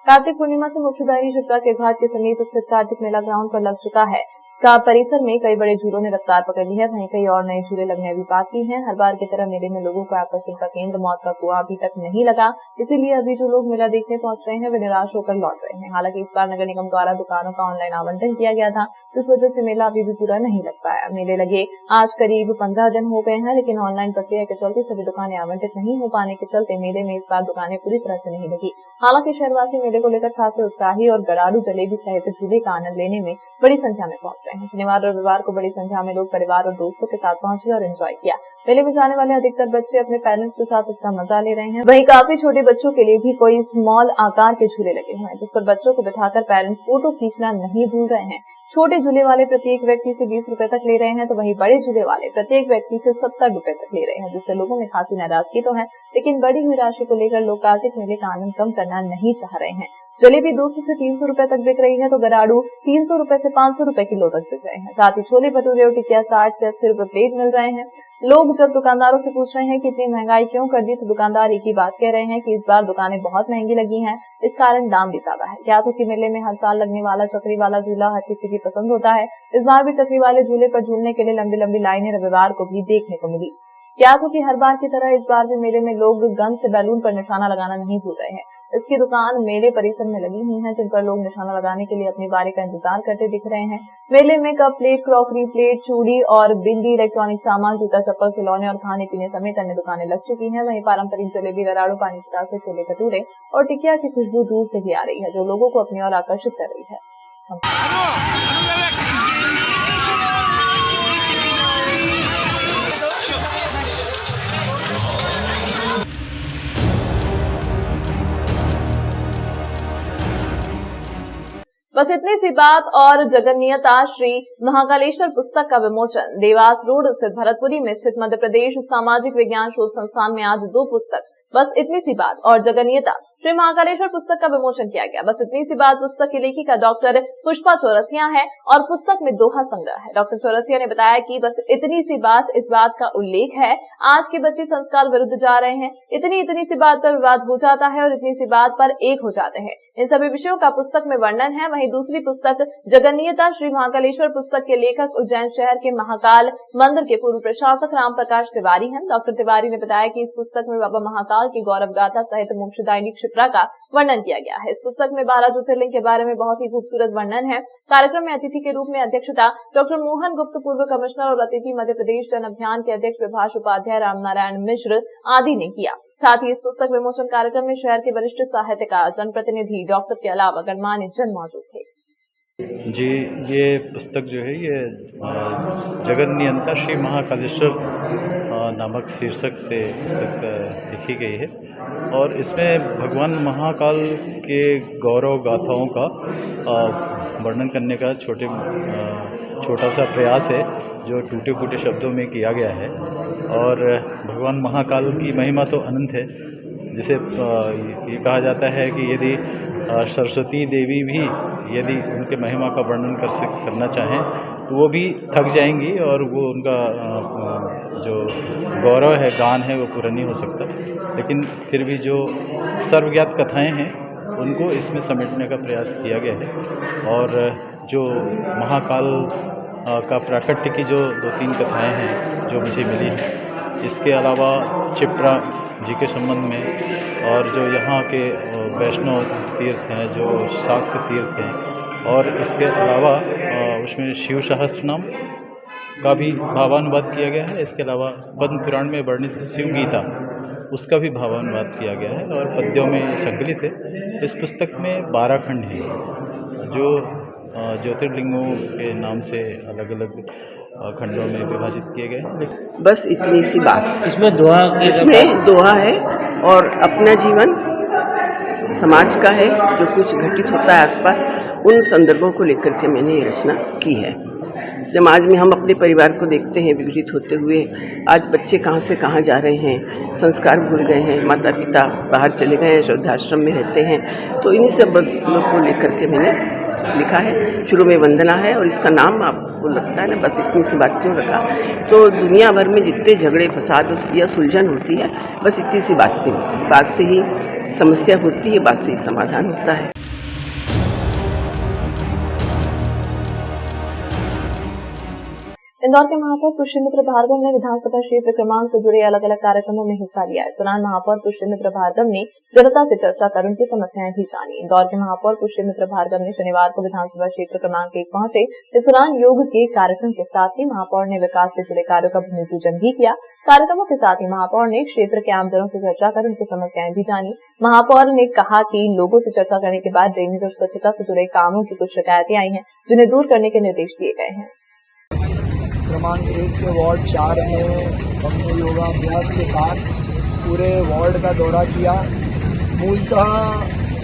कार्तिक पूर्णिमा से मोक्षदायिनी शिप्रा के घाट के समीप स्थित कार्तिक मेला ग्राउंड पर लग चुका है। का परिसर में कई बड़े झूलों ने रफ्तार पकड़ ली है, वहीं कई और नए झूले लगने अभी बाकी हैं। हर बार की तरह मेले में लोगों का आकर्षण का केंद्र मौत का कुआं अभी तक नहीं लगा, इसीलिए अभी जो लोग मेला देखने पहुंच रहे हैं वे निराश होकर लौट रहे हैं। हालांकि इस बार नगर निगम द्वारा दुकानों का ऑनलाइन आवंटन किया गया था, जिस वजह से मेला अभी भी पूरा नहीं लग पाया। मेले लगे आज करीब 15 दिन हो गए हैं, लेकिन ऑनलाइन प्रक्रिया के चलते सभी दुकानें आवंटित नहीं हो पाने के चलते मेले में इस बार दुकानें पूरी तरह से नहीं लगी। हालांकि शहरवासी मेले को लेकर खासे उत्साही और गड़ाड़ू जलेबी सहित झूले का आनंद लेने में बड़ी संख्या में पहुंच रहे हैं। शनिवार और रविवार को बड़ी संख्या में लोग परिवार और दोस्तों के साथ पहुंचे और एंजॉय किया। मेले में जाने वाले अधिकतर बच्चे अपने पेरेंट्स के साथ इसका मजा ले रहे हैं। वहीं काफी छोटे बच्चों के लिए भी कोई स्मॉल आकार के झूले लगे हुए हैं, जिस पर बच्चों को बिठाकर पेरेंट्स फोटो खींचना नहीं भूल रहे हैं। छोटे झूले वाले प्रत्येक व्यक्ति से 20 रुपए तक ले रहे हैं, तो वहीं बड़े झूले वाले प्रत्येक व्यक्ति से 70 रुपए तक ले रहे हैं, जिससे लोगों में खासी नाराजगी तो है, लेकिन बढ़ी हुई राशि को लेकर लोग कार्तिक मेले का आनंद कम करना नहीं चाह रहे हैं। जलेबी 200 से 300 रुपए तक बिक रही है, तो गराड़ू 300 रुपए से 500 रुपए किलो तक बिक रहे हैं। साथ ही छोले भटूरे और टिकिया 60 से 80 रुपए प्लेट मिल रहे हैं। लोग जब दुकानदारों से पूछ रहे हैं कि इतनी महंगाई क्यों कर दी, तो दुकानदार एक ही बात कह रहे हैं कि इस बार दुकानें बहुत महंगी लगी हैं, इस कारण दाम भी ज्यादा है। क्या तो कि मेले में हर साल लगने वाला चक्री वाला झूला हर किसी की पसंद होता है। इस बार भी चक्री वाले झूले पर झूलने के लिए लंबी लंबी लाइनें रविवार को भी देखने को मिली। क्या तो कि हर बार की तरह इस बार भी मेले में लोग गन से बैलून पर निशाना लगाना नहीं भूल रहे हैं। इसकी दुकान मेले परिसर में लगी हुई है, जिन पर लोग निशाना लगाने के लिए अपनी बारी का इंतजार करते दिख रहे हैं। मेले में कप प्लेट, क्रॉकरी प्लेट, चूड़ी और बिंदी, इलेक्ट्रॉनिक सामान, जूता चप्पल, खिलौने और खाने पीने समेत अन्य दुकानें लग चुकी हैं। वहीं पारंपरिक जलेबी, गराड़ू, पानी की तासे, छोले भटूरे और टिकिया की खुशबू दूर से ही आ रही है, जो लोगों को अपनी ओर आकर्षित कर रही है। बस इतनी सी बात और जगन्नियता श्री महाकालेश्वर पुस्तक का विमोचन। देवास रोड स्थित भरतपुरी में स्थित मध्य प्रदेश सामाजिक विज्ञान शोध संस्थान में आज 2 पुस्तक बस इतनी सी बात और जगन्नियता श्री महाकालेश्वर पुस्तक का विमोचन किया गया। बस इतनी सी बात पुस्तक की लेखिका डॉक्टर पुष्पा चौरसिया है और पुस्तक में दोहा संग्रह है। डॉक्टर चौरसिया ने बताया कि बस इतनी सी बात इस बात का उल्लेख है, आज के बच्चे संस्कार विरुद्ध जा रहे हैं। इतनी सी बात पर विवाद हो जाता है और इतनी सी बात पर एक हो जाते हैं। इन सभी विषयों का पुस्तक में वर्णन है। वहीं दूसरी पुस्तक जगन्नियता श्री महाकालेश्वर पुस्तक के लेखक उज्जैन शहर के महाकाल मंदिर के पूर्व प्रशासक राम प्रकाश तिवारी हैं। डॉक्टर तिवारी ने बताया कि इस पुस्तक में बाबा महाकाल की गौरव गाथा सहित मोक्षदायिनी शिप्रा का वर्णन किया गया है। इस पुस्तक में 12 ज्योतिर्लिंग के बारे में बहुत ही खूबसूरत वर्णन है। कार्यक्रम में अतिथि के रूप में अध्यक्षता डॉक्टर मोहन गुप्त, पूर्व कमिश्नर और अतिथि मध्य प्रदेश जन अभियान के अध्यक्ष विभाष उपाध्याय, रामनारायण मिश्र आदि ने किया। साथ ही इस पुस्तक विमोचन कार्यक्रम में शहर के वरिष्ठ साहित्यकार, जनप्रतिनिधि, डॉक्टर के अलावा गणमान्य जन मौजूद थे। जी, ये पुस्तक जो है ये जगन्नियंता श्री महाकालेश्वर नामक शीर्षक से पुस्तक लिखी गई है और इसमें भगवान महाकाल के गौरव गाथाओं का वर्णन करने का छोटा सा प्रयास है, जो टूटे फूटे शब्दों में किया गया है। और भगवान महाकाल की महिमा तो अनंत है, जिसे ये कहा जाता है कि यदि सरस्वती देवी भी यदि उनके महिमा का वर्णन करना चाहें तो वो भी थक जाएंगी और वो उनका जो गौरव है, गान है, वो पूरा नहीं हो सकता। लेकिन फिर भी जो सर्वज्ञात कथाएं हैं उनको इसमें समेटने का प्रयास किया गया है। और जो महाकाल का प्राकट्य की जो 2-3 कथाएं हैं जो मुझे मिली हैं, इसके अलावा क्षिप्रा जी के संबंध में और जो यहाँ के वैष्णव तीर्थ हैं, जो शाक्त तीर्थ हैं, और इसके अलावा उसमें शिव सहस्त्रनाम का भी भावानुवाद किया गया है। इसके अलावा पद्म पुराण में वर्णित शिव गीता, उसका भी भावानुवाद किया गया है और पद्यों में संकलित है। इस पुस्तक में 12 खंड हैं जो ज्योतिर्लिंगों के नाम से अलग अलग खंडों में विभाजित किए गए हैं। बस इतनी सी बात। इसमें दोहा है और अपना जीवन समाज का है, जो कुछ घटित होता है आसपास, उन संदर्भों को लेकर के मैंने ये रचना की है। समाज में हम अपने परिवार को देखते हैं विघटित होते हुए। आज बच्चे कहाँ से कहाँ जा रहे हैं, संस्कार भूल गए हैं, माता पिता बाहर चले गए हैं, वृद्धाश्रम में रहते हैं। तो इन्हीं सब लोग को लेकर के मैंने लिखा है, शुरू में वंदना है और इसका नाम आपको लगता है ना बस इतनी सी बात क्यों रखा। तो दुनिया भर में जितने झगड़े फसाद या सुलझन होती है बस इतनी सी बात से ही समस्या होती है, बात से ही समाधान होता है। इंदौर के महापौर पुष्यमित्र भार्गव ने विधानसभा क्षेत्र क्रमांक से जुड़े अलग अलग कार्यक्रमों में हिस्सा लिया। इस दौरान महापौर पुष्यमित्र भार्गव ने जनता से चर्चा कर उनकी समस्याएं भी जानी। इंदौर के महापौर पुष्यमित्र भार्गव ने शनिवार को विधानसभा क्षेत्र क्रमांक 1 पहुंचे। इस दौरान योग के कार्यक्रम के साथ ही महापौर ने विकास से जुड़े कार्यों का भूमि पूजन भी किया। कार्यक्रमों के साथ ही महापौर ने क्षेत्र के आमजनों से चर्चा कर उनकी समस्याएं भी जानी। महापौर ने कहा कि लोगों से चर्चा करने के बाद ड्रेनेज और स्वच्छता से जुड़े कामों की कुछ शिकायतें आई हैं, जिन्हें दूर करने के निर्देश दिए गए हैं। क्रमांक 1 के वार्ड 4 में हमने योगाभ्यास के साथ पूरे वार्ड का दौरा किया। मूलतः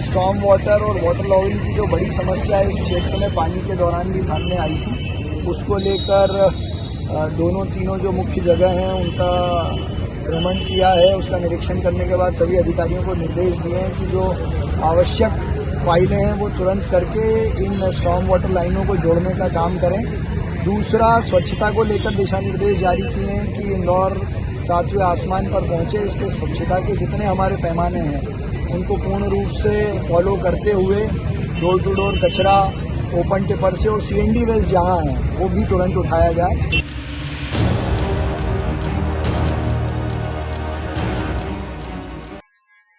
स्टॉर्म वाटर और वाटर लॉगिंग की जो बड़ी समस्या इस क्षेत्र में पानी के दौरान भी सामने आई थी, उसको लेकर दोनों तीनों जो मुख्य जगह हैं उनका भ्रमण किया है। उसका निरीक्षण करने के बाद सभी अधिकारियों को निर्देश दिए हैं कि जो आवश्यक फाइलें हैं वो तुरंत करके इन स्टॉर्म वाटर लाइनों को जोड़ने का काम करें। दूसरा, स्वच्छता को लेकर दिशा निर्देश जारी किए हैं कि इंदौर 7वें आसमान पर पहुंचे, इसलिए स्वच्छता के जितने हमारे पैमाने हैं उनको पूर्ण रूप से फॉलो करते हुए डोर टू डोर कचरा ओपन टिपर से और CND वेस्ट जहां है वो भी तुरंत उठाया जाए।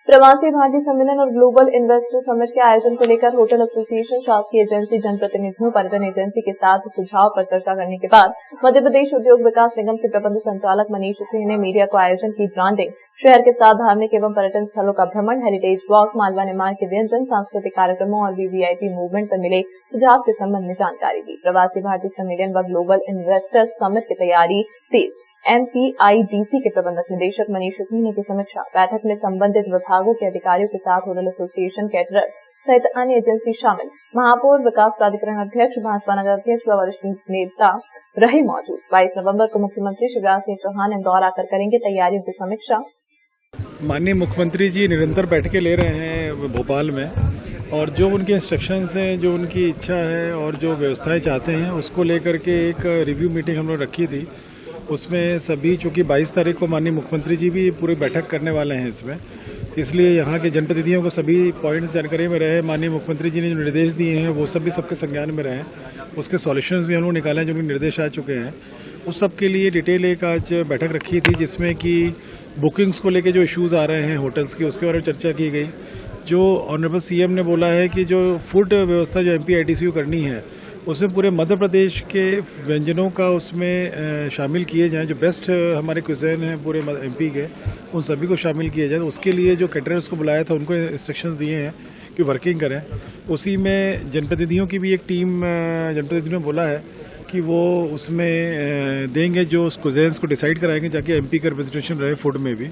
प्रवासी भारतीय सम्मेलन और ग्लोबल इन्वेस्टर समिट के आयोजन को लेकर होटल एसोसिएशन, शासकीय एजेंसी, जनप्रतिनिधियों, पर्यटन एजेंसी के साथ सुझाव पर चर्चा करने के बाद मध्य प्रदेश उद्योग विकास निगम के प्रबंध संचालक मनीष सिंह ने मीडिया को आयोजन की ब्रांडिंग, शहर के साथ धार्मिक एवं पर्यटन स्थलों का भ्रमण, हेरिटेज वॉक, मालवा निर्माण के व्यंजन, सांस्कृतिक कार्यक्रमों और VVIP मूवमेंट पर मिले सुझाव के संबंध में जानकारी दी। प्रवासी भारतीय सम्मेलन व ग्लोबल इन्वेस्टर समिट की तैयारी तेज। MPIDC के प्रबंधक निदेशक मनीष सिंह ने की समीक्षा। बैठक में संबंधित विभागों के अधिकारियों के साथ होटल एसोसिएशन, कैटरर सहित अन्य एजेंसी शामिल। महापौर, विकास प्राधिकरण अध्यक्ष, भाजपा नगर अध्यक्ष व वरिष्ठ नेता रहे मौजूद। 22 नवंबर को मुख्यमंत्री शिवराज सिंह चौहान इंदौर आकर करेंगे तैयारियों की समीक्षा। माननीय मुख्यमंत्री जी निरंतर बैठकें ले रहे हैं भोपाल में, और जो उनके इंस्ट्रक्शंस हैं, जो उनकी इच्छा है और जो व्यवस्थाएं चाहते हैं, उसको लेकर के एक रिव्यू मीटिंग हम लोग रखी थी। उसमें सभी, चूंकि 22 तारीख को माननीय मुख्यमंत्री जी भी पूरी बैठक करने वाले हैं इसमें, इसलिए यहाँ के जनप्रतिनिधियों को सभी पॉइंट्स जानकारी में रहे। माननीय मुख्यमंत्री जी ने जो निर्देश दिए हैं वो सब भी सबके संज्ञान में रहे। उसके सॉल्यूशंस भी हम लोग निकाले हैं, जो भी निर्देश आ चुके हैं। उस सब के लिए डिटेल एक आज बैठक रखी थी, जिसमें कि बुकिंग्स को लेके जो इश्यूज आ रहे हैं होटल्स की, उसके बारे में चर्चा की गई। जो ऑनरेबल CM ने बोला है कि जो फूड व्यवस्था जो MPIDC को करनी है, उसमें पूरे मध्य प्रदेश के व्यंजनों का उसमें शामिल किए जाएं। जो बेस्ट हमारे क्विज़ीन हैं पूरे MP के, उन सभी को शामिल किया जाए। उसके लिए जो कैटरर्स को बुलाया था उनको इंस्ट्रक्शंस दिए हैं कि वर्किंग करें। उसी में जनप्रतिनिधियों की भी एक टीम जनप्रतिनिधियों ने बोला है कि वो उसमें देंगे, जो क्विज़ीन्स को डिसाइड कराएंगे, जाके MP का रिप्रेजेंटेशन रहे फूड में भी।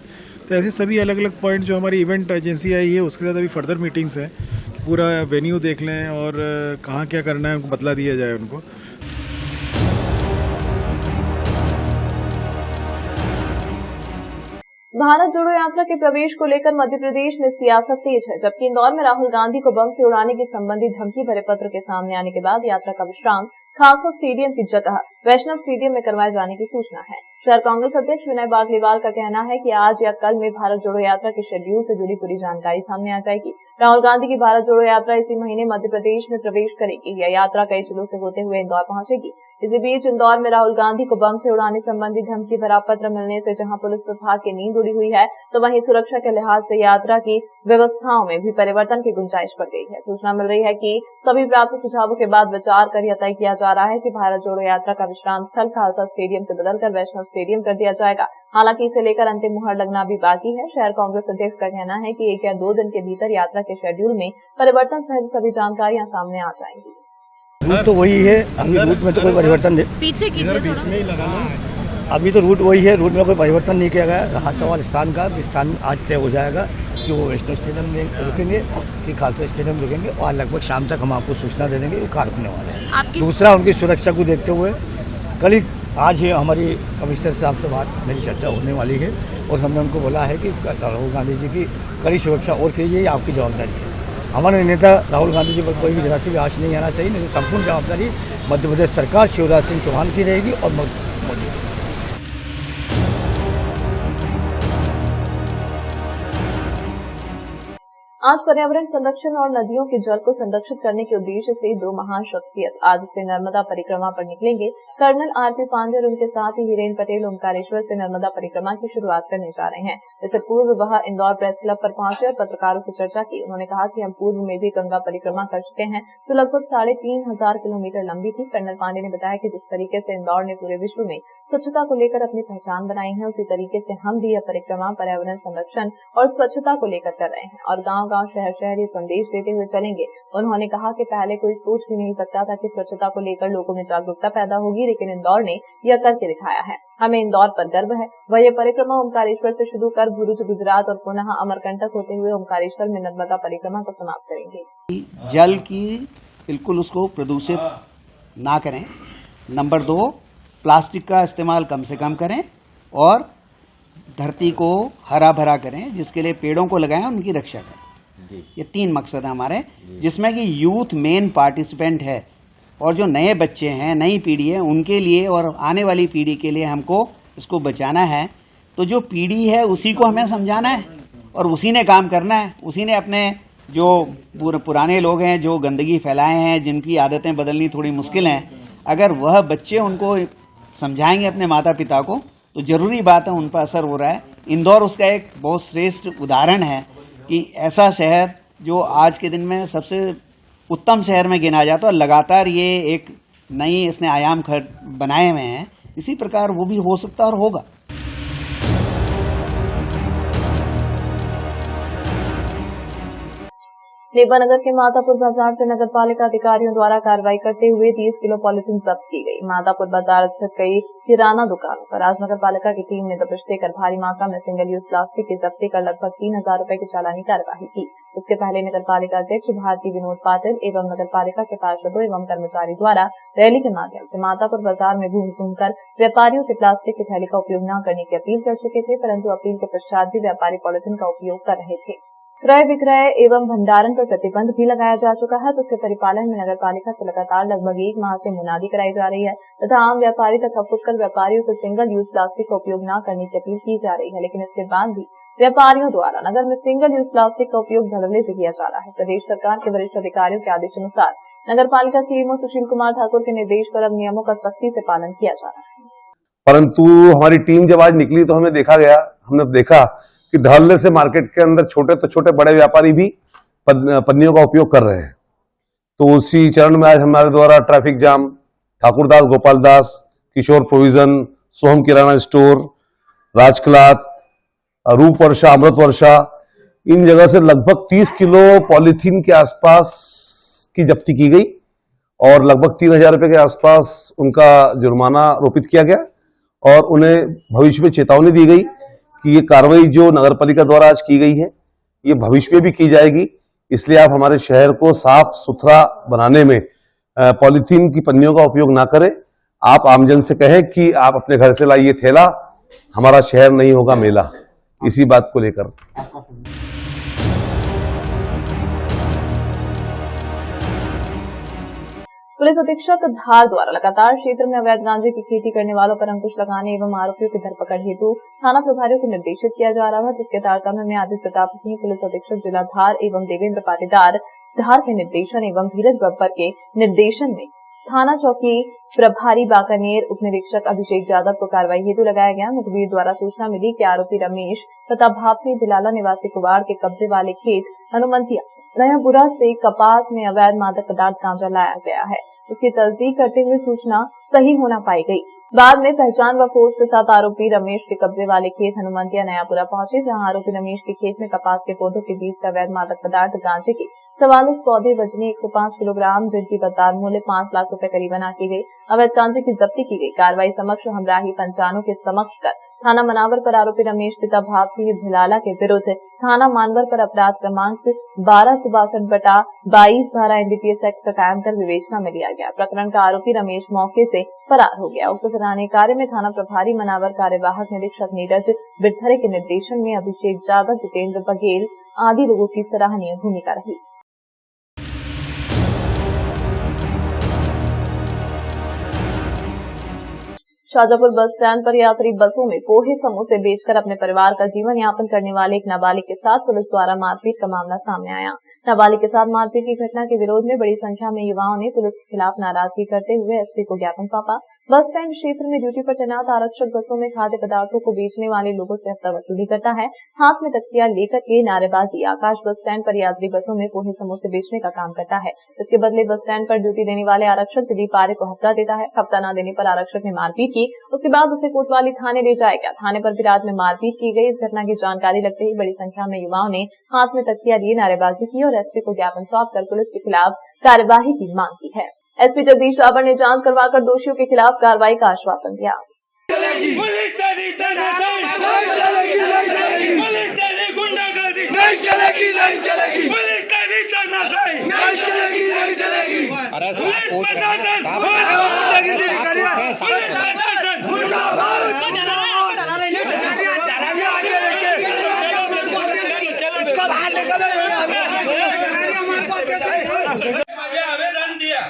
तो ऐसे सभी अलग अलग पॉइंट जो हमारी इवेंट एजेंसी आई है उसके साथ अभी फर्दर मीटिंग्स हैं कि पूरा वेन्यू देख लें और कहाँ क्या करना है उनको बतला दिया जाए उनको। भारत जोड़ो यात्रा के प्रवेश को लेकर मध्य प्रदेश में सियासत तेज है, जबकि इंदौर में राहुल गांधी को बम से उड़ाने की संबंधी धमकी भरे पत्र के सामने आने के बाद यात्रा का विश्राम खालसा स्टेडियम की जगह वैष्णव स्टेडियम में करवाए जाने की सूचना है। शहर कांग्रेस अध्यक्ष विनय बागलीवाल का कहना है कि आज या कल में भारत जोड़ो यात्रा के शेड्यूल से जुड़ी पूरी जानकारी सामने आ जाएगी। राहुल गांधी की भारत जोड़ो यात्रा इसी महीने मध्य प्रदेश में प्रवेश करेगी। यह यात्रा कई जिलों से होते हुए इंदौर पहुंचेगी। इसी बीच इंदौर में राहुल गांधी को बम से उड़ाने संबंधी धमकी भरा पत्र मिलने से जहां पुलिस विभाग की नींद उड़ी हुई है, तो वहीं सुरक्षा के लिहाज से यात्रा की व्यवस्थाओं में भी परिवर्तन की गुंजाइश बढ़ गई है। सूचना मिल रही है कि सभी प्राप्त सुझावों के बाद विचार कर यह तय किया जा रहा है कि भारत जोड़ो यात्रा का विश्राम स्थल खालसा स्टेडियम से बदलकर वैष्णव स्टेडियम कर दिया जाएगा। हालांकि इसे लेकर अंतिम मुहर लगना भी बाकी है। शहर कांग्रेस अध्यक्ष का कहना है कि 1 या 2 दिन के भीतर यात्रा के शेड्यूल में परिवर्तन सहित सभी जानकारियां सामने आ जाएंगी। रूट तो वही है, अभी रूट में तो कोई परिवर्तन नहीं। पीछे कीजिए, अभी तो रूट वही है, रूट में कोई परिवर्तन नहीं किया गया। रहा सवाल स्थान का, स्थान आज तय हो जाएगा कि वो वैष्णव स्टेडियम में रुकेंगे कि खालसा स्टेडियम में रुकेंगे, और लगभग शाम तक हम आपको सूचना दे देंगे वो कार रुकने वाले हैं। दूसरा, उनकी सुरक्षा को देखते हुए कल ही आज ही हमारी कमिश्नर साहब से मेरी चर्चा होने वाली है, और हमने उनको बोला है कि राहुल गांधी जी की कड़ी सुरक्षा और कीजिए, आपकी जवाबदारी है। हमारे नेता राहुल गांधी जी पर कोई भी जरा से भी आँच नहीं आना चाहिए, नहीं तो संपूर्ण जवाबदारी मध्य प्रदेश सरकार शिवराज सिंह चौहान की रहेगी और मोदी। आज पर्यावरण संरक्षण और नदियों के जल को संरक्षित करने के उद्देश्य से दो महान शख्सियत आज से नर्मदा परिक्रमा पर निकलेंगे। कर्नल आरपी पांडे और उनके साथ ही हिरेन पटेल ओमकारेश्वर से नर्मदा परिक्रमा की शुरुआत करने जा रहे हैं। इससे पूर्व वह इंदौर प्रेस क्लब पर पहुंचे और पत्रकारों से चर्चा की। उन्होंने कहा कि हम पूर्व में भी गंगा परिक्रमा कर चुके हैं, तो लगभग 3,500 किलोमीटर लंबी थी। कर्नल पांडे ने बताया कि जिस तरीके से इंदौर ने पूरे विश्व में स्वच्छता को लेकर अपनी पहचान बनाई है, उसी तरीके से हम भी यह परिक्रमा पर्यावरण संरक्षण और स्वच्छता को लेकर कर रहे हैं और गाँव गाँव शहर शहर ये संदेश देते हुए चलेंगे। उन्होंने कहा कि पहले कोई सोच भी नहीं सकता था कि स्वच्छता को लेकर लोगों में जागरूकता पैदा होगी, लेकिन इंदौर ने यह करके दिखाया है। हमें इंदौर पर गर्व है। वह ये परिक्रमा ओमकारेश्वर से शुरू कर भुरुच गुजरात और पुनः अमरकंटक होते हुए ओमकारेश्वर में नर्मदा परिक्रमा को समाप्त करेंगे। जल की बिल्कुल उसको प्रदूषित ना करें। नंबर 2, प्लास्टिक का इस्तेमाल कम से कम करें और धरती को हरा भरा करें, जिसके लिए पेड़ों को लगाएं और उनकी रक्षा करें। ये 3 मकसद है हमारे, जिसमें कि यूथ मेन पार्टिसिपेंट है और जो नए बच्चे हैं, नई पीढ़ी है, उनके लिए और आने वाली पीढ़ी के लिए हमको इसको बचाना है। तो जो पीढ़ी है उसी को हमें समझाना है और उसी ने काम करना है। उसी ने अपने जो पुराने लोग हैं जो गंदगी फैलाए हैं, जिनकी आदतें बदलनी थोड़ी मुश्किल हैं, अगर वह बच्चे उनको समझाएंगे अपने माता पिता को, तो जरूरी बात है उन पर असर हो रहा है। इंदौर उसका एक बहुत श्रेष्ठ उदाहरण है कि ऐसा शहर जो आज के दिन में सबसे उत्तम शहर में गिना जाता है और लगातार ये एक नई इसने आयाम बनाए हुए हैं। इसी प्रकार वो भी हो सकता और होगा। नेवानगर के मातापुर बाजार से नगर पालिका अधिकारियों द्वारा कार्रवाई करते हुए 30 किलो पॉलिथीन जब्त की गई। मातापुर बाजार स्थित कई किराना दुकानों पर आज नगर पालिका की टीम ने दबिश देकर भारी मात्रा में सिंगल यूज प्लास्टिक की जब्ती कर लगभग 3,000 रुपए की चालानी कार्यवाही की। इसके पहले नगर पालिका अध्यक्ष भारती विनोद पाटिल एवं नगर पालिका के पार्षदों एवं कर्मचारी द्वारा रैली के माध्यम से मातापुर बाजार में घूम घूमकर व्यापारियों से प्लास्टिक की थैली का उपयोग न करने की अपील कर चुके थे, परंतु अपील के पश्चात भी व्यापारी पॉलिथीन का उपयोग कर रहे थे। क्रय विक्रय एवं भंडारण पर प्रतिबंध भी लगाया जा चुका है, तो उसके परिपालन में नगर पालिका से लगातार लगभग 1 माह से मुनादी कराई जा रही है तथा आम व्यापारी तथा फुटकर व्यापारियों से सिंगल यूज प्लास्टिक का उपयोग न करने की अपील की जा रही है। लेकिन इसके बाद भी व्यापारियों द्वारा नगर में सिंगल यूज प्लास्टिक का उपयोग धड़ल्ले से किया जा रहा है। प्रदेश सरकार के वरिष्ठ अधिकारियों के आदेशानुसार नगर पालिका सीएमओ सुशील कुमार ठाकुर के निर्देश पर अब नियमों का सख्ती से पालन किया जा रहा है। परंतु हमारी टीम जब आज निकली तो हमने देखा कि धड़ल्ले से मार्केट के अंदर छोटे तो छोटे बड़े व्यापारी भी पन्नियों का उपयोग कर रहे हैं। तो उसी चरण में आज हमारे द्वारा ट्रैफिक जाम, ठाकुरदास गोपालदास, किशोर प्रोविजन, सोहम किराना स्टोर, राजक्लाथ, रूप वर्षा, अमृत वर्षा, इन जगह से लगभग 30 किलो पॉलीथीन के आसपास की जब्ती की गई और लगभग 3,000 रुपए के आसपास उनका जुर्माना आरोपित किया गया और उन्हें भविष्य में चेतावनी दी गई कि ये कार्रवाई जो नगर पालिका द्वारा आज की गई है ये भविष्य में भी की जाएगी। इसलिए आप हमारे शहर को साफ सुथरा बनाने में पॉलीथीन की पन्नियों का उपयोग ना करें। आप आमजन से कहें कि आप अपने घर से लाइए थैला, हमारा शहर नहीं होगा मेला। इसी बात को लेकर पुलिस अधीक्षक धार द्वारा लगातार क्षेत्र में अवैध गांजे की खेती करने वालों पर अंकुश लगाने एवं आरोपियों की धरपकड़ हेतु थाना प्रभारियों को निर्देशित किया जा रहा है, जिसके तारतम्य में आदित्य प्रताप सिंह पुलिस अधीक्षक जिला धार एवं देवेंद्र पाटीदार धार के निर्देशन एवं धीरज बब्बर के निर्देशन में थाना चौकी प्रभारी बाकानेर उप निरीक्षक अभिषेक यादव को कार्रवाई हेतु लगाया गया। मुखबिर द्वारा सूचना मिली कि आरोपी रमेश तथा भापसी भिलाला निवासी कुवाड़ के कब्जे वाले खेत हनुमंतिया नयापुरा से कपास में अवैध मादक पदार्थ गांजा लाया गया है। उसकी तस्दीक करते हुए सूचना सही होना पाई गई। बाद में पहचान व फोर्स के साथ आरोपी रमेश के कब्जे वाले खेत हनुमंतिया नयापुरा पहुंचे, जहां आरोपी रमेश के खेत में कपास के पौधों के बीच से अवैध मादक पदार्थ गांजे के 44 पौधे वजनी 105 किलोग्राम, जिनकी बाजार मूल्य 5 लाख रुपए करीबन आंकी गई। अवैध गांजे की जब्ती की गई। कार्रवाई समक्ष हमराही पंचानों के समक्ष कर थाना मनावर पर आरोपी रमेश पिता भाव सिंह भिलाला के विरुद्ध थाना मानवर पर अपराध क्रमांक 1262/22 धारा एनडीपीएस एक्ट का कायम कर विवेचना में लिया गया। प्रकरण का आरोपी रमेश मौके से फरार हो गया। उक्त सराहनीय कार्य में थाना प्रभारी मनावर कार्यवाहक निरीक्षक नीरज बिरथरे के निर्देशन में अभिषेक यादव, जितेंद्र बघेल आदि लोगों की सराहनीय भूमिका रही। शाजापुर बस स्टैंड पर यात्री बसों में पोहे समोसे बेचकर अपने परिवार का जीवन यापन करने वाले एक नाबालिग के साथ पुलिस द्वारा मारपीट का मामला सामने आया। नाबालिग के साथ मारपीट की घटना के विरोध में बड़ी संख्या में युवाओं ने पुलिस के खिलाफ नाराजगी करते हुए एसपी को ज्ञापन सौंपा। बस स्टैंड क्षेत्र में ड्यूटी पर तैनात आरक्षक बसों में खाद्य पदार्थों को बेचने वाले लोगों से हफ्ता वसूली करता है। हाथ में तख्तियां लेकर के नारेबाजी आकाश बस स्टैंड पर यात्री बसों में पोहे समोसे बेचने का काम करता है। इसके बदले बस स्टैंड पर ड्यूटी देने वाले आरक्षक दिलीप आर्य को हफ्ता देता है। हफ्ता न देने पर आरक्षक ने मारपीट की। उसके बाद उसे कोतवाली थाने ले जाया गया। थाने पर भी रात में मारपीट की गई। इस घटना की जानकारी लगते ही बड़ी संख्या में युवाओं ने हाथ में तख्तियां लिए नारेबाजी की और एसपी को ज्ञापन सौंपकर पुलिस के खिलाफ कार्यवाही की मांग की है। एसपी जगदीश रावण ने जांच करवाकर दोषियों के खिलाफ कार्रवाई का आश्वासन दिया। आवेदन दिया,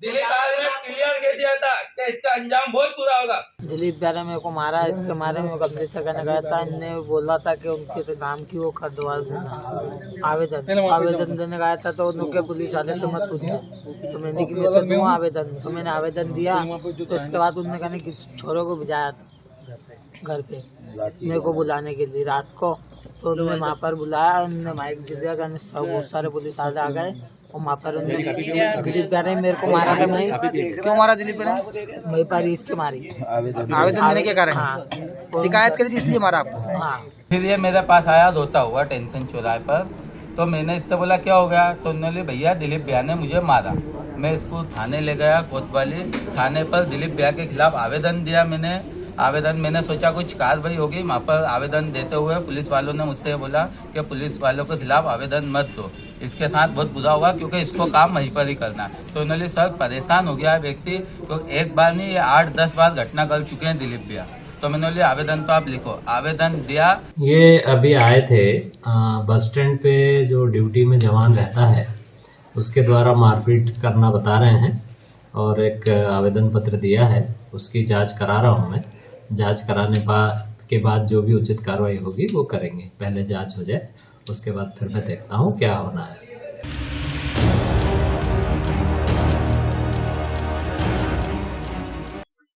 दिलीप आर्य ने क्लियर कर दिया था कि इसका अंजाम बहुत बुरा होगा। दिलीप आर्य मेरे को मारा, इसके मारे में कब्जे से करने गया था। इनने बोला था कि उनके नाम की वो खरीदवा देना आवेदन देने गया था, तो उनके पुलिस वाले से मत पूछना, तो मैंने के लिए तो दूँ आवेदन। तो मैंने आवेदन दिया, तो इसके बाद उन्होंने कहने कि छोरों को भिजाया घर पे मेरे को बुलाने के लिए रात को। तो उन्होंने वहाँ पर बुलाया, उन्होंने माइक दिया, बहुत सारे पुलिस वाले आ गए और वहाँ पर दिलीप ने मेरे को मारा था। मैं क्यों मारा दिलीप ने? मेरे पर इसके मारी आवेदन देने के कारण शिकायत करी थी, इसलिए मारा आपको? हाँ। फिर ये मेरे पास आया रोता हुआ टेंशन चौराहे पर, तो मैंने इससे बोला क्या हो गया, तो उन्होंने भैया दिलीप भैया ने मुझे मारा। मैं इसको थाने ले गया, कोतवाली थाने पर दिलीप भैया के खिलाफ आवेदन दिया। मैंने सोचा कुछ कार्रवाई होगी। वहाँ पर आवेदन देते हुए पुलिस वालों ने मुझसे बोला कि पुलिस वालों के खिलाफ आवेदन मत दो, इसके साथ बहुत बुरा होगा क्योंकि इसको काम वहीं पर ही करना है। तो उन्होंने सर परेशान हो गया व्यक्ति, तो एक बार नहीं ये 8-10 बार घटना कर चुके हैं दिलीप भैया। तो मैंने बोले आवेदन तो आप लिखो, आवेदन दिया। ये अभी आए थे बस स्टैंड पे जो ड्यूटी में जवान रहता है उसके द्वारा मारपीट करना बता रहे हैं और एक आवेदन पत्र दिया है, उसकी जांच करा रहा हूँ मैं। जांच कराने के बाद जो भी उचित कार्रवाई होगी वो करेंगे। पहले जांच हो जाए, उसके बाद फिर मैं देखता हूँ क्या होना है।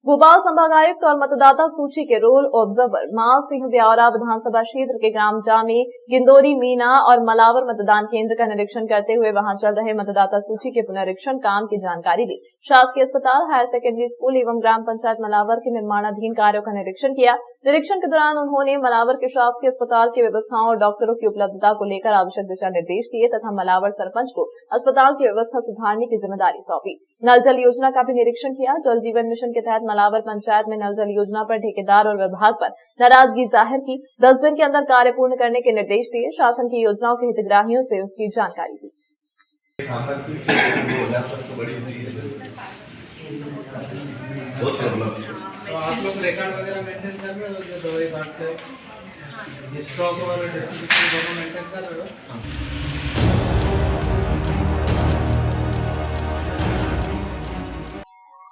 भोपाल संभागायुक्त और मतदाता सूची के रोल ऑब्जर्वर मान सिंह ब्यावरा विधानसभा क्षेत्र के ग्राम जामी, गिंदोरी, मीना और मलावर मतदान केंद्र का निरीक्षण करते हुए वहां चल रहे मतदाता सूची के पुनरीक्षण काम की जानकारी ली। शासकीय अस्पताल, हायर सेकेंडरी स्कूल एवं ग्राम पंचायत मलावर के निर्माणाधीन कार्यों का निरीक्षण किया। निरीक्षण के दौरान उन्होंने मलावर के शासकीय अस्पताल की व्यवस्थाओं और डॉक्टरों की उपलब्धता को लेकर आवश्यक दिशा निर्देश दिए तथा मलावर सरपंच को अस्पताल की व्यवस्था सुधारने की जिम्मेदारी सौंपी। नल जल योजना का भी निरीक्षण किया। जल जीवन मिशन के तहत मलावर पंचायत में नल जल योजना पर ठेकेदार और विभाग पर नाराजगी जाहिर की। 10 दिन के अंदर कार्य पूर्ण करने के निर्देश दिए। शासन की योजनाओं के हितग्राहियों से उसकी जानकारी दी। तो आप लोग रिकॉर्ड वगैरह मेंटेन कर रहे हो, जो दवाई बांटते हो, स्टॉक और डिस्ट्रीब्यूशन दोनों मेंटेन कर रहे हो?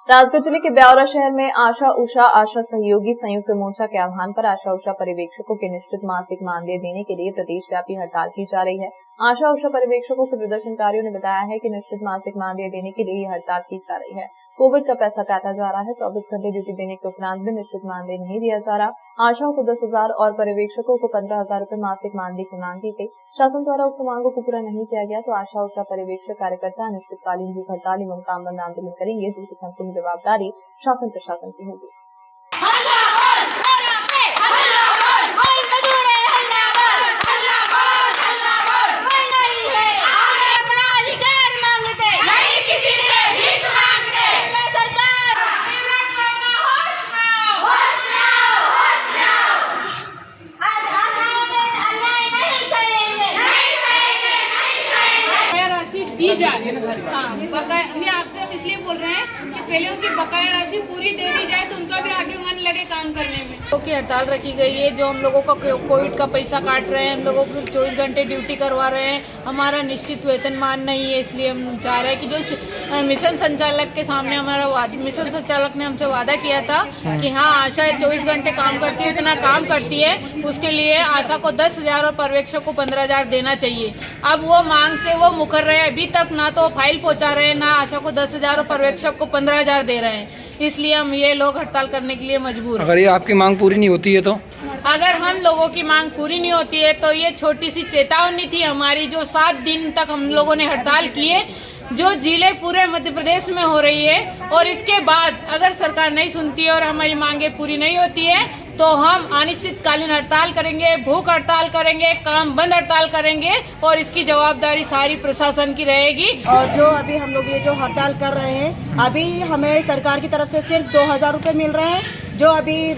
राजगढ़ जिले के ब्यावरा शहर में आशा उषा आशा सहयोगी संयुक्त मोर्चा के आह्वान पर आशा उषा पर्यवेक्षकों के निश्चित मासिक मानदेय देने के लिए प्रदेशव्यापी हड़ताल की जा रही है। आशा उषा पर्यवेक्षकों के प्रदर्शनकारियों ने बताया है कि निश्चित मासिक मानदेय देने के लिए हड़ताल की जा रही है। कोविड का पैसा काटा जा रहा है। 24 घंटे ड्यूटी देने के उपरांत भी निश्चित मानदेय नहीं दिया जा रहा। आशाओं को 10,000 और पर्यवेक्षकों को 15,000 रूपये मासिक मानदेय की मांग की गई। शासन द्वारा उक्त मांगों को पूरा नहीं किया गया तो आशा उषा पर्यवेक्षक कार्यकर्ता अनिश्चितकालीन भूख हड़ताल एवं काम बंद आंदोलन करेंगे, जिसकी संपूर्ण जवाबदारी शासन प्रशासन की होगी। दी जाए। हाँ, बकाया, हम इसलिए बोल रहे हैं कि पहले उनकी बकाया राशि पूरी दे दी जाए तो उनका भी आगे मन लगेगा। काम करने में। तो की हड़ताल रखी गई है, जो हम लोगों का कोविड का पैसा काट रहे हैं, हम लोगों की 24 घंटे ड्यूटी करवा रहे हैं, हमारा निश्चित वेतनमान नहीं है। इसलिए हम चाह रहे हैं कि जो मिशन संचालक के सामने हमारा मिशन संचालक ने हमसे वादा किया था कि हाँ आशा 24 घंटे काम करती है, इतना काम करती है, उसके लिए आशा को 10,000 और पर्यवेक्षक को 15,000 देना चाहिए। अब वो मांग से वो मुकर रहे हैं, अभी तक ना तो फाइल पहुंचा रहे हैं, ना आशा को 10,000 और पर्यवेक्षक को 15,000 दे रहे हैं। इसलिए हम ये लोग हड़ताल करने के लिए मजबूर हैं। अगर ये आपकी मांग पूरी नहीं होती है तो? अगर हम लोगों की मांग पूरी नहीं होती है तो ये छोटी सी चेतावनी थी हमारी, जो 7 दिन तक हम लोगों ने हड़ताल किए, जो जिले पूरे मध्य प्रदेश में हो रही है। और इसके बाद अगर सरकार नहीं सुनती है और हमारी मांगे पूरी नहीं होती है तो हम अनिश्चितकालीन हड़ताल करेंगे, भूख हड़ताल करेंगे, काम बंद हड़ताल करेंगे और इसकी जवाबदारी सारी प्रशासन की रहेगी। और जो अभी हम लोग ये जो हड़ताल कर रहे हैं, अभी हमें सरकार की तरफ से सिर्फ 2,000 रुपये मिल रहे हैं, जो अभी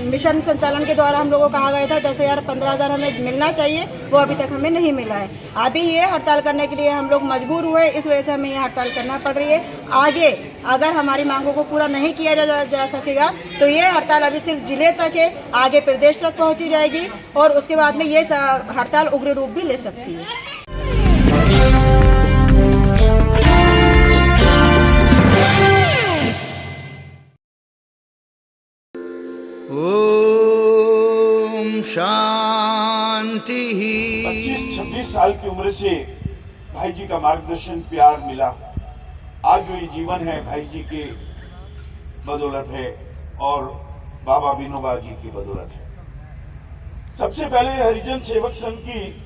मिशन संचालन के द्वारा हम लोगों को कहा गया था 10,000 15,000 हमें मिलना चाहिए, वो अभी तक हमें नहीं मिला है। अभी ये हड़ताल करने के लिए हम लोग मजबूर हुए, इस वजह से हमें ये हड़ताल करना पड़ रही है। आगे अगर हमारी मांगों को पूरा नहीं किया जा सकेगा तो ये हड़ताल अभी सिर्फ जिले तक है, आगे प्रदेश तक पहुंची जाएगी और उसके बाद में ये हड़ताल उग्र रूप भी ले सकती है। ओम शांति। 25-26 साल की उम्र से भाई जी का मार्गदर्शन प्यार मिला। आज जो ये जीवन है भाई जी के बदौलत है और बाबा विनोबा जी की बदौलत है। सबसे पहले हरिजन सेवक संघ की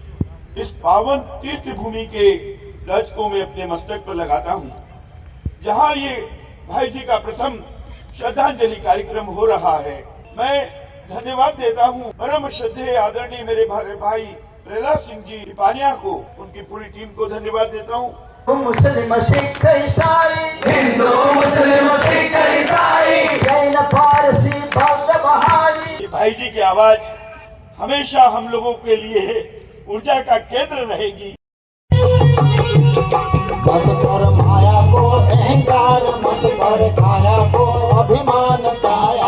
इस पावन तीर्थ भूमि के ध्वज को मैं अपने मस्तक पर लगाता हूं, जहां ये भाई जी का प्रथम श्रद्धांजलि कार्यक्रम हो रहा है। मैं धन्यवाद देता हूं परम श्रद्धेय आदरणीय मेरे भाई प्रहलाद सिंह जी पानिया को, उनकी पूरी टीम को धन्यवाद देता हूं। मुस्लिम सिख ईसाई, हिंदू मुस्लिम सिख ईसाई, जैन पारसी बौद्ध बहाई। भाई जी की आवाज हमेशा हम लोगों के लिए ऊर्जा का केंद्र रहेगी। मत कर माया को अहंकार, मत कर काया को अभिमान काया।